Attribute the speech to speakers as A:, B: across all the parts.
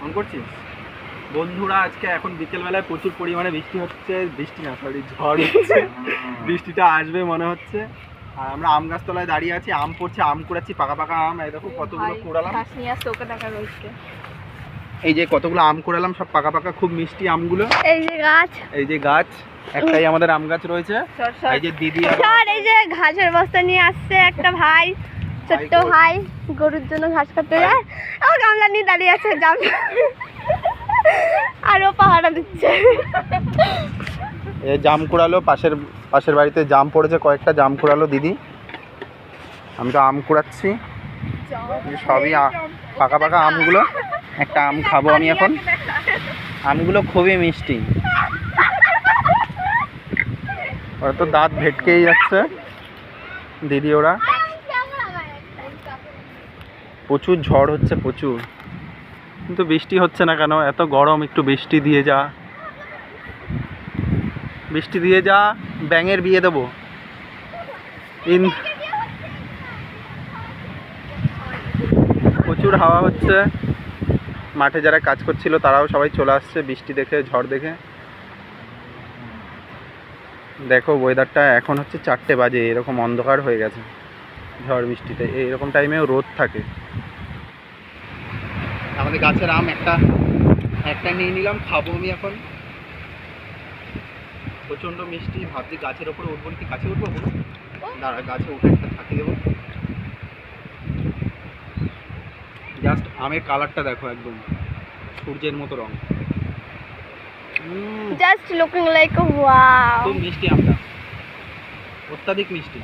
A: On করছিস? বন্ধুরা আজকে এখন বিকেলবেলায় প্রচুর পরিমাণে বৃষ্টি হচ্ছে, বৃষ্টি না সরি ঝড় হচ্ছে। বৃষ্টিটা আসবে মনে হচ্ছে। আর আমরা আম গাছতলায় দাঁড়িয়ে আছি, আম পড়ছে, আম কুড়াচ্ছি, পাকা পাকা আম। এই দেখো কতগুলো কুড়ালাম, এই যে কতগুলো আম কুড়ালাম, সব পাকা পাকা, খুব মিষ্টি আমগুলো।
B: এই যে গাছ,
A: এই যে গাছ, একটাই আমাদের আম গাছ রয়েছে। এই যে দিদি,
B: এই যে ঘাসের বস্তা নিয়ে আসছে একটা ভাই, ছোট্ট ভাই গরুর জন্য ঘাস কাটতে যায়। আমার গামলা নিয়ে দাঁড়িয়ে আছে, আরো পাহাড়া দিচ্ছে।
A: এই জাম কুড়ালো, পাশের বাড়িতে জাম পড়েছে, কয়েকটা জাম কুড়ালো দিদি। আমি তো আম কুড়াচ্ছি, সবই পাকা পাকা আমগুলো। একটা আম খাবো আমি এখন। আমগুলো খুবই মিষ্টি, ওরা তো দাঁত ভেটকেই যাচ্ছে দিদি ওরা। প্রচুর ঝড় হচ্ছে, প্রচুর, কিন্তু বৃষ্টি হচ্ছে না কেন? এত গরম, একটু বৃষ্টি দিয়ে যা, বৃষ্টি দিয়ে যা, ব্যাঙের বিয়ে দেবো। প্রচুর হাওয়া হচ্ছে, মাঠে যারা কাজ করছিল তারাও সবাই চলে আসছে বৃষ্টি দেখে, ঝড় দেখে। দেখো ওয়েদারটা, এখন হচ্ছে 4টে বাজে, এরকম অন্ধকার হয়ে গেছে। ঝড় বৃষ্টিতে এইরকম টাইমেও রোদ থাকে। আমাদের গাছের আম একটা নিয়ে নিলাম, খাবো আমি এখন। প্রচণ্ড মিষ্টি, ভাবছি গাছের ওপরে উঠবো, কি গাছে উঠবো? দাঁড়া, গাছে উঠে একটা থাকি দেবো। জাস্ট আমের কালারটা দেখো, একদম সূর্যের মতো রং।
B: Just looking like wow.
A: খুব মিষ্টি আমটা, অত্যাধিক মিষ্টি,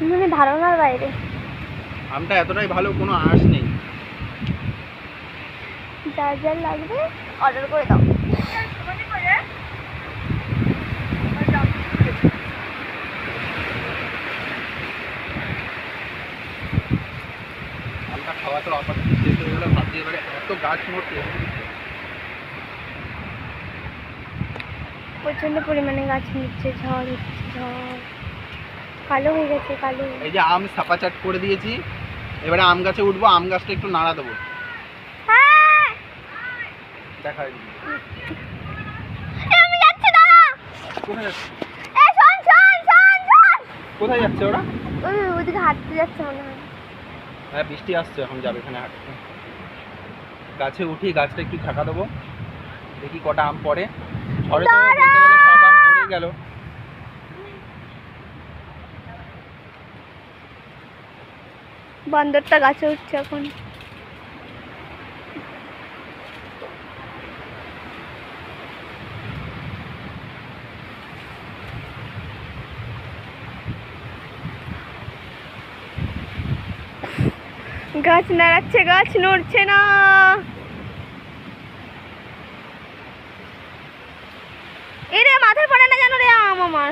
B: মানে ধারণার বাইরে।
A: আমটা এতটাই ভালো, কোনো আঁশ নেই।
B: যার যার লাগবে অর্ডার করে দাও।
A: আমটা খাওয়া তো আপাতত শেষ হয়ে গেলে, ভাবছি এবারে এত গাছ মরছে।
B: প্রচন্ড পরিমাণে গাছ নিচ্ছে, ঝড় হচ্ছে, ঝড় কালো হয়ে গেছে, কালো।
A: এই যে আম সাপাচাট করে দিয়েছি, এবারে আম গাছে উঠবো, আম গাছটা একটু নাড়া দেবো। দেখা
B: আমি যাচ্ছি, দাঁড়া।
A: কোথায় যাচ্ছে?
B: এই শোন শোন শোন শোন।
A: কোথায় যাচ্ছে ওরা?
B: ওদিকে হাঁটতে যাচ্ছে মনে হয়।
A: হ্যাঁ, বৃষ্টি আসছে, এখন যাবে এখানে হাঁটতে। গাছে উঠি, গাছটা একটু ঝাঁকা দেবো, দেখি কটা আম পড়ে। ঝড়ে তো বলতে গেলে সব আম পড়ে গেল।
B: বান্দরটা গাছে উঠছে এখন। গাছ নাড়াচ্ছে, গাছ নড়ছে না। এরে মাথায় পড়ে না জানো রে আম আমার।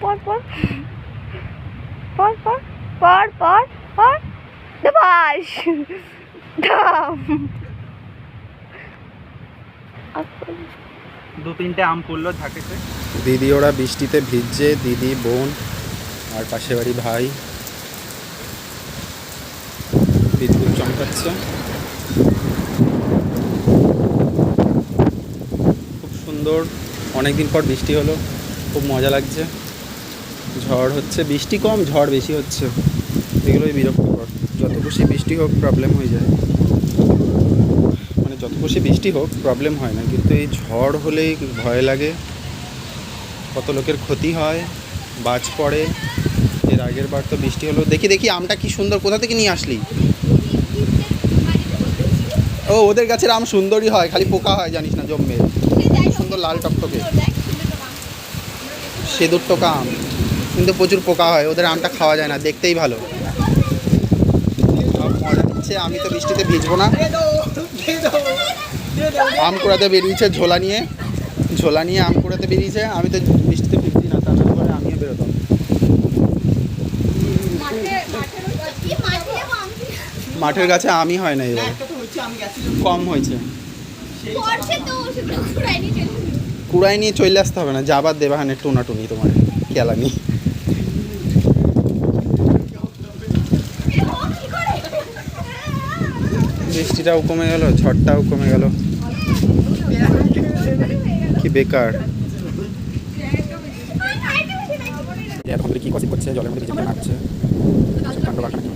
B: পর পর পর পর পর পর পর দবাস দাম।
A: 2-3টে আম পড়লো ঝাঁকেতে। দিদি ওরা বৃষ্টিতে ভিজছে, দিদি, বোন আর পাশে বাড়ি ভাই। বিদ্যুৎ চমকাচ্ছে, খুব সুন্দর। অনেকদিন পর বৃষ্টি হলো, খুব মজা লাগছে। ঝড় হচ্ছে, বৃষ্টি কম ঝড় বেশি হচ্ছে, এগুলোই বিরক্তিকর। যত খুশি বৃষ্টি হোক প্রবলেম হয়ে যায়, মানে যত খুশি বৃষ্টি হোক প্রবলেম হয় না, কিন্তু এই ঝড় হলেই ভয় লাগে। কত লোকের ক্ষতি হয়, বাজ পড়ে। এর আগের বার তো বৃষ্টি হলো। দেখি দেখি আমটা কি সুন্দর, কোথা থেকে নিয়ে আসলি? ও, ওদের গাছের আম সুন্দরই হয়, খালি পোকা হয় জানিস না, জম্মের। সুন্দর লাল টকটকে সেদুর টোকা আম, কিন্তু প্রচুর পোকা হয়, ওদের আমটা খাওয়া যায় না, দেখতেই ভালো। মজা নিচ্ছে। আমি তো বৃষ্টিতে ভিজবো না। আম কুড়াতে বেরিয়েছে ঝোলা নিয়ে আম কুড়াতে বেরিয়েছে। আমি তো বৃষ্টিতে ভিজছি না, তার পরে আমিও বেরোতাম। মাঠের গাছে আমি হয় না এবার, কম হয়েছে। কুড়াই নিয়ে চলে আসতে হবে না, যাবার দেবাহানে টুনাটুনি তোমার খেলা নেই। বৃষ্টিটাও কমে গেল, ঝড়টাও কমে গেল, কি বেকার। এখন কি কষি করছে, জলের মধ্যে কিছু নাচছে, কাণ্ড বাঁকা নাকি?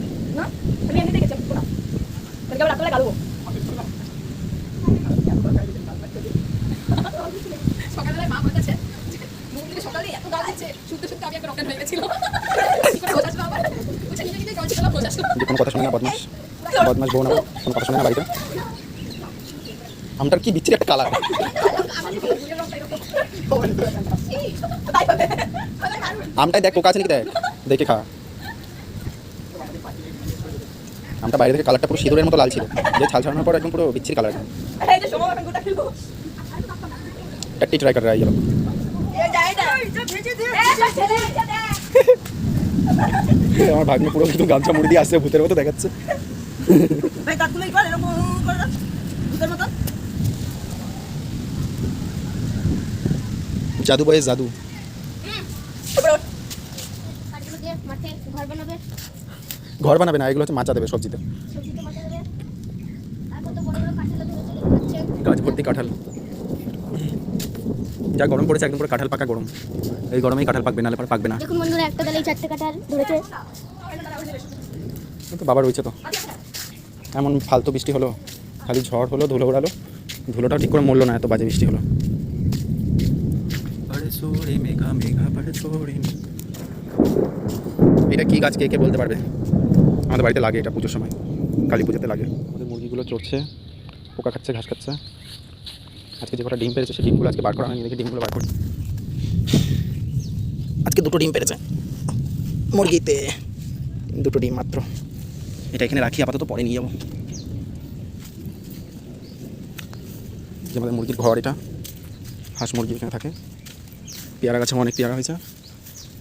A: যে কোনো কথা শুনে না, বদমাস বদমাস বউ না, কোনো কথা শুনে না বাড়িতে। আমটার কি বিচ্ছিরি একটা কালার। আমটাই দেখ পোকা আছে নাকি, দেখ দেখে খা। আমটা বাইরে থেকে কালারটা পুরো সিঁদুরের মতো লাল ছিল, যে ছাল ছাড়ানোর পর একদম পুরো বিচ্ছিরি কালার। একটি ট্রাই করে গেল। আমার ভাগ্নে পুরো কিন্তু গামছা মুড়ি দিয়ে আসছে, ভূতের মতো দেখাচ্ছে। জাদু বয়েস জাদু। ঘর বানাবে না, এগুলো হচ্ছে মাচা দেবে সবজিতে। গাছ ভর্তি কাঁঠাল, যা গরম পড়েছে একদম পুরো কাঁঠাল পাকা গরম। এই গরমেই কাঁঠাল পাকবে, নালে পরে পাকবে না।
B: দেখুন বন্ধুরা, একটা ডালে 4টে কাঁঠাল ধরেছে।
A: তো বাবা রয়েছে তো, এমন ফালতু বৃষ্টি হলো, খালি ঝড় হলো, ধুলো ওড়ালো, ধুলোটাও ঠিক করে মরলো না, এত বাজে বৃষ্টি হলো। এটা কি গাছ, কে কে বলতে পারবে? আমাদের বাড়িতে লাগে এটা, পুজোর সময় কালী পুজোতে লাগে। আমাদের মুরগিগুলো চড়ছে, পোকা খাচ্ছে, ঘাস খাচ্ছে। আজকে যে কটা ডিম পেরেছে সেই ডিমগুলো আজকে বার করা হয়নি, দেখি ডিমগুলো বার করি। আজকে 2টো ডিম পেরেছে মুরগিতে, 2টো ডিম মাত্র। এটা এখানে রাখি, আপাতত পরে নিয়ে যাবো। যে আমাদের মুরগির ঘর, এটা হাঁস মুরগি এখানে থাকে। পেয়ারা গাছে অনেক পেয়ারা হয়েছে,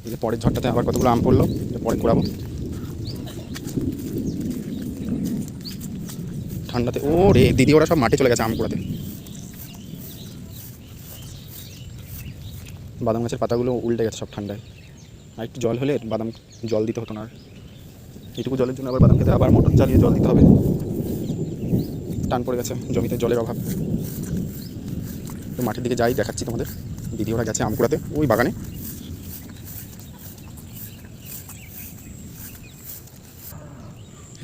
A: এই যে পরের ঝড়টাতে আবার কতগুলো আম পড়লো, পরে কুড়াবো ঠান্ডাতে। ও রে দিদি, ওরা সব মাঠে চলে গেছে আম কুড়াতে। বাদাম গাছের পাতাগুলো উল্টে গেছে সব ঠান্ডায়। আর একটু জল হলে বাদাম জল দিতে হতো না, আর এইটুকু জলের জন্য আবার বাদাম খেতে আবার মোটর চালিয়ে জল দিতে হবে। টান পড়ে গেছে, জমিতে জলের অভাব। তো মাঠের দিকে যাই, দেখাচ্ছি তোমাদের। দিদি ওরা গেছে আম কুড়াতে ওই বাগানে।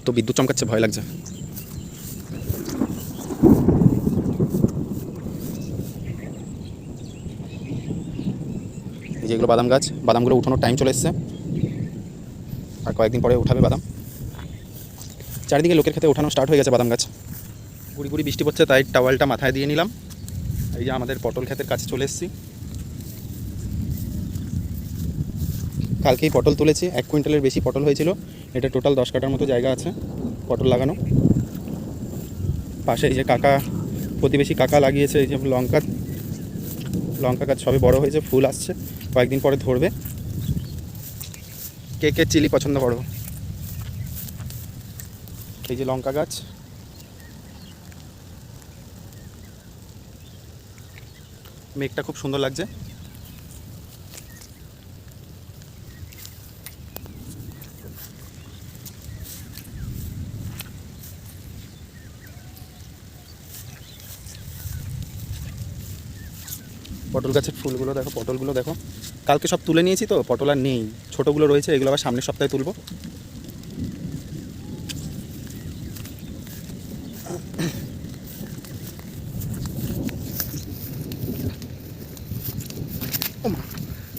A: তো বিদ্যুৎ চমকাচ্ছে, ভয় লাগছে। এই যেগুলো বাদাম গাছ, বাদামগুলো উঠানোর টাইম চলে এসছে, আর কয়েকদিন পরে উঠাবে বাদাম। চারিদিকে লোকের খেতে উঠানো স্টার্ট হয়ে গেছে বাদাম গাছ। গুড়ি গুড়ি বৃষ্টি পড়ছে, তাই টাওয়ালটা মাথায় দিয়ে নিলাম। এই যে আমাদের পটল ক্ষেতের কাছে চলে এসেছি। কালকেই পটল তুলেছি, 1 কুইন্টালের বেশি পটল হয়েছিল। এটা টোটাল 10 কাঠার মতো জায়গা আছে পটল লাগানো। পাশে এই যে কাকা, প্রতিবেশী কাকা লাগিয়েছে এই যে লঙ্কা গাছ, সবে বড় হয়েছে, ফুল আসছে, কয়েকদিন পরে ধরবে। কে কে চিলি পছন্দ করো? এই যে লঙ্কা গাছ, মেঘটা খুব সুন্দর লাগছে। পটল গাছের ফুলগুলো দেখো, পটলগুলো দেখো। কালকে সব তুলে নিয়েছি তো, পটল আর নেই, ছোটোগুলো রয়েছে, এগুলো আবার সামনের সপ্তাহে তুলবো।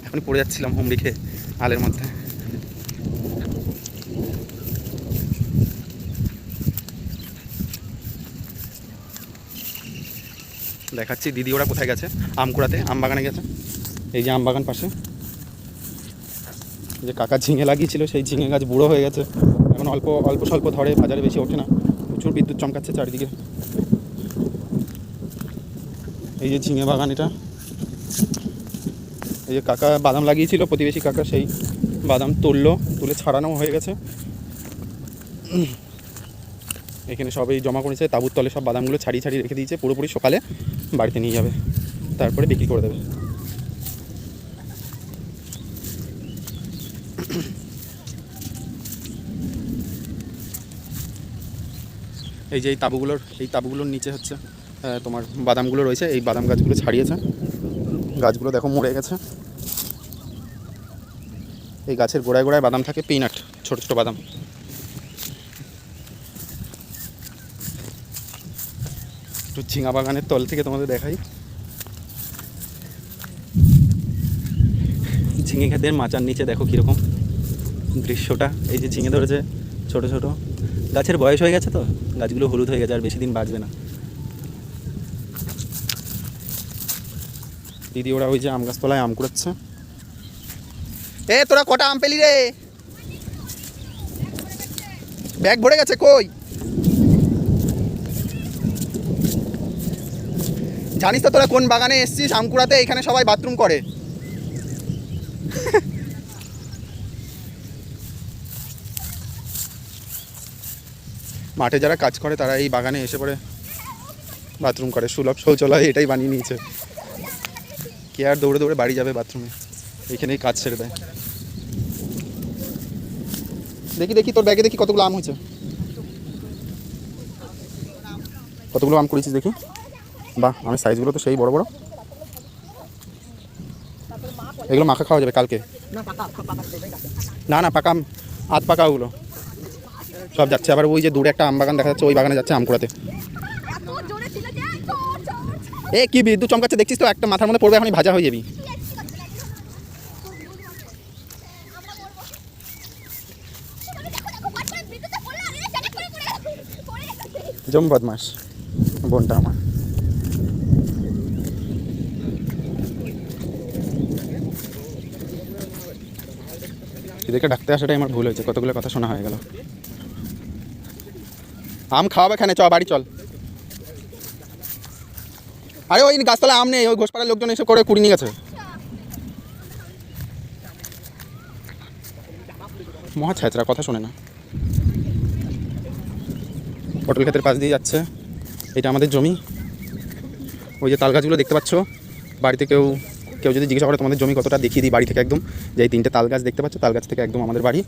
A: এখনই পড়ে যাচ্ছিলাম হুমড়ি খেয়ে আলের মধ্যে। দেখাচ্ছি দিদি ওরা কোথায় গেছে আম কুড়াতে, আম বাগানে গেছে। এই যে আম বাগান পাশে যে কাকা ঝিঙে লাগিয়েছিল, সেই ঝিঙে গাছ বুড়ো হয়ে গেছে, এখন অল্প অল্প স্বল্প ধরে, বাজারে বেশি ওঠে না। প্রচুর বিদ্যুৎ চমকাচ্ছে চারিদিকে। এই যে ঝিঙে বাগান, এটা এই যে কাকা বাদাম লাগিয়েছিল, প্রতিবেশী কাকা, সেই বাদাম তুলে ছাড়ানো হয়ে গেছে। এখানে সবই জমা করেছে, তাঁবুর তলে সব বাদামগুলো ছাড়িয়ে ছাড়িয়ে রেখে দিয়েছে, পুরোপুরি সকালে বাড়িতে নিয়ে যাবে, তারপরে বিক্রি করে দেবে। এই যে এই তাঁবুগুলোর নিচে হচ্ছে তোমার বাদামগুলো রয়েছে, এই বাদাম গাছগুলো ছাড়িয়েছে, গাছগুলো দেখো মরে গেছে। এই গাছের গোড়ায় গোড়ায় বাদাম থাকে, পিনাট, ছোটো ছোটো বাদাম। একটু ঝিঙা বাগানের তল থেকে তোমাদের দেখাই। ঝিঙে ক্ষেতের মাচার নিচে দেখো কীরকম দৃশ্যটা। এই যে ঝিঙে ধরেছে ছোট ছোট, গাছের বয়স হয়ে গেছে তো, গাছগুলো হলুদ হয়ে গেছে, আর বেশি দিন বাঁচবে না। দিদি ওরা ওই যে আম গাছতলায় আম কুড়াচ্ছে। এ তোরা কটা আম পেলি রে? ব্যাগ ভরে গেছে কই? জানিস তো তোরা কোন বাগানে এসছিস আম কুড়াতে? এখানে সবাই বাথরুম করে। মাঠে যারা কাজ করে তারা এই বাগানে এসে পড়ে বাথরুম করে, সুলভ শৌচালয় এটাই বানিয়ে নিয়েছে। কে আর দৌড়ে দৌড়ে বাড়ি যাবে বাথরুমে, এইখানেই কাজ ছেড়ে দেয়। দেখি দেখি তোর ব্যাগে দেখি কতগুলো আম হয়েছে, কতগুলো আম করেছিস দেখি। বাহ, আমের সাইজগুলো তো সেই বড় বড়। এগুলো মাখা খাওয়া যাবে কালকে? না না, পাকা আম, আধ পাকা ওগুলো সব যাচ্ছে। আবার ওই যে দূরে একটা আম বাগান দেখা যাচ্ছে, ওই বাগানে যাচ্ছে আম কুড়াতে। এ কি বিদ্যুৎ চমকাচ্ছে দেখছিস তো, একটা মাথার মধ্যে পড়বে, এখনই ভাজা হয়ে যাবি। জম বদমাস বোনটা আমার। এদেরকে ডাকতে আসাটাই আমার ভুল হয়েছে, কতগুলো কথা শোনা হয়ে গেল। আম খাওয়াবে এখানে, চ বাড়ি চল। আরে ওই গাছতলায় আম নেই, ওই ঘোষপাড়ার লোকজন এসে করে কুড়ি নিয়ে গেছে। মহা ছ্যাঁচড়া, কথা শোনে না। পটল ক্ষেতের পাশ দিয়ে যাচ্ছে, এটা আমাদের জমি। ওই যে তাল গাছগুলো দেখতে পাচ্ছ, বাড়িতে কেউ যদি জিজ্ঞাসা করে তোমাদের জমি কতটা, দেখিয়ে দিই বাড়ি থেকে একদম। যে এই 3টে তাল গাছ দেখতে পাচ্ছ, তাল গাছ থেকে একদম আমাদের বাড়ি।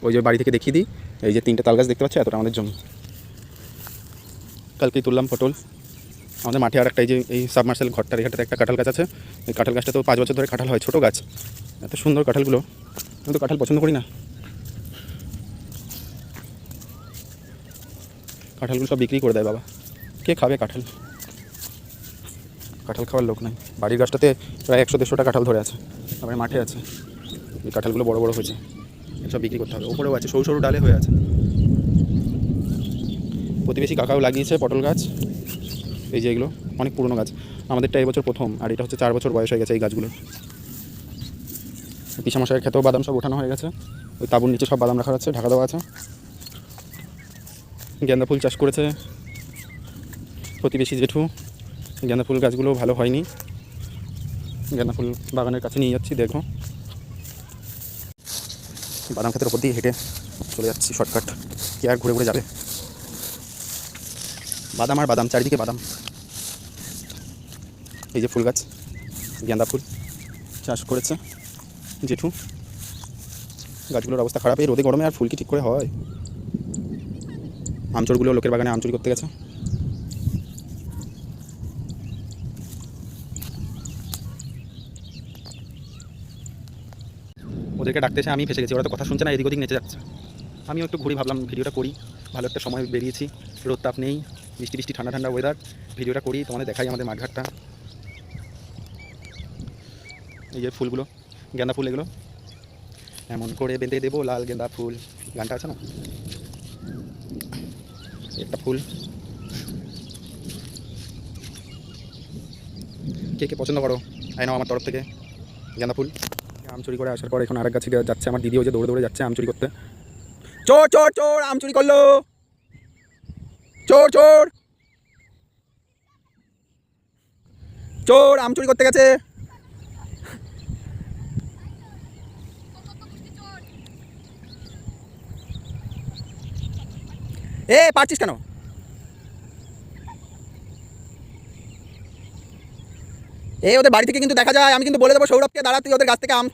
A: ওই যে বাড়ি থেকে দেখিয়ে দিই, এই যে 3টে তাল গাছ দেখতে পাচ্ছ, এতটা আমাদের জমি। কালকেই তুললাম পটল। আমাদের মাঠে আর একটা এই সাবমার্সেল ঘরটার এখানটাতে একটা কাঁঠাল গাছ আছে। এই কাঁঠাল গাছটা তো 5 বছর ধরে কাঁঠাল হয়, ছোটো গাছ, এত সুন্দর কাঁঠালগুলো। আমি তো কাঁঠাল পছন্দ করি না, কাঁঠালগুলো সব বিক্রি করে দেয় বাবা। কে খাবে কাঁঠাল? কাঁঠাল খাওয়ার লোক নাই। বাড়ির গাছটাতে প্রায় 100-150টা কাঁঠাল ধরে আছে, তারপরে মাঠে আছে। এই কাঁঠালগুলো বড় বড় হয়েছে, সব বিক্রি করতে হবে। ওপরেও আছে, সরু সরু ডালে হয়ে আছে। প্রতিবেশী কাকাও লাগিয়েছে পটল গাছ। এই যে এগুলো অনেক পুরনো গাছ, আমাদেরটা এই বছর প্রথম, আর এটা হচ্ছে 4 বছর বয়স হয়ে গেছে এই গাছগুলো। পিসামশাইয়ের খেতেও বাদাম সব ওঠানো হয়ে গেছে, ওই তাঁবুর নিচে সব বাদাম রাখা আছে, ঢাকা দেওয়া আছে। গেঁদা ফুল চাষ করেছে প্রতিবেশী জেঠু। গেঁদা ফুল গাছগুলো ভালো হয়নি, গেঁদা ফুল বাগানের কাছে নিয়ে যাচ্ছি। দেখো বাদাম ক্ষেতের ওপর দিয়ে হেঁটে চলে যাচ্ছি, শর্টকাট। কে আর ঘুরে ঘুরে যাবে? বাদাম আর বাদাম, চারিদিকে বাদাম। এই যে ফুল গাছ, গেঁদা ফুল চাষ করেছে জেঠু। গাছগুলোর অবস্থা খারাপ, এই রোদে গরমে আর ফুল কি ঠিক করে হয়? আমচোরগুলো লোকের বাগানে আম চুরি করতে গেছে। ওদেরকে ডাকতে এসে আমি ফেসে গেছি, ওরা তো কথা শুনছে না, এদিক ওদিক নেচে যাচ্ছে। আমিও একটু ঘুরি, ভাবলাম ভিডিওটা করি, ভালো একটা সময় বেরিয়েছি, রোদ তাপ নেই, বৃষ্টি বৃষ্টি ঠান্ডা ঠান্ডা ওয়েদার, ভিডিওটা করি, তোমাদের দেখাই আমাদের মাঠঘাটটা। এই যে ফুলগুলো, গেঁদা ফুল, এগুলো এমন করে বেঁধে দেবো লাল গেঁদা ফুল, গানটা আছে না? একটা ফুল কে কে পছন্দ করো, আই নাও আমার তরফ থেকে গেঁদা ফুল। আম চুরি করে আসার পর এখন আরেক গাছে যাচ্ছে আমার দিদি, ওই যে দৌড়ে দৌড়ে যাচ্ছে আম চুরি করতে। চোর চোর চোর, আম চুরি করলো, চোর চোর চোর, আম চুরি করতে গেছে। এ পারছিস কেন? এই ওদের বাড়ি থেকে কিন্তু দেখা যায়, আমি কিন্তু বলে দেবো সৌরভকে, দাঁড়া তুই ওদের গাছ থেকে আম।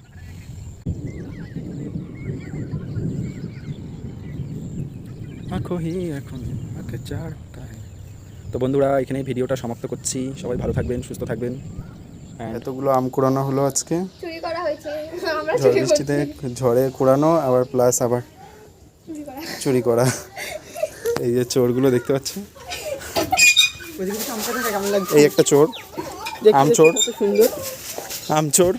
A: এখন তো বন্ধুরা এখানে ভিডিওটা সমাপ্ত করছি। সবাই ভালো থাকবেন, সুস্থ থাকবেন। এতগুলো আম কুড়ানো হলো আজকে
B: চুরি করা হয়েছে, আমরা
A: ঝড় বৃষ্টিতে, ঝড়ে কুড়ানো আবার প্লাস আবার চুরি করা। এই যে চোরগুলো দেখতে পাচ্ছেন, এই একটা চোর, আম চোর, আম চোর।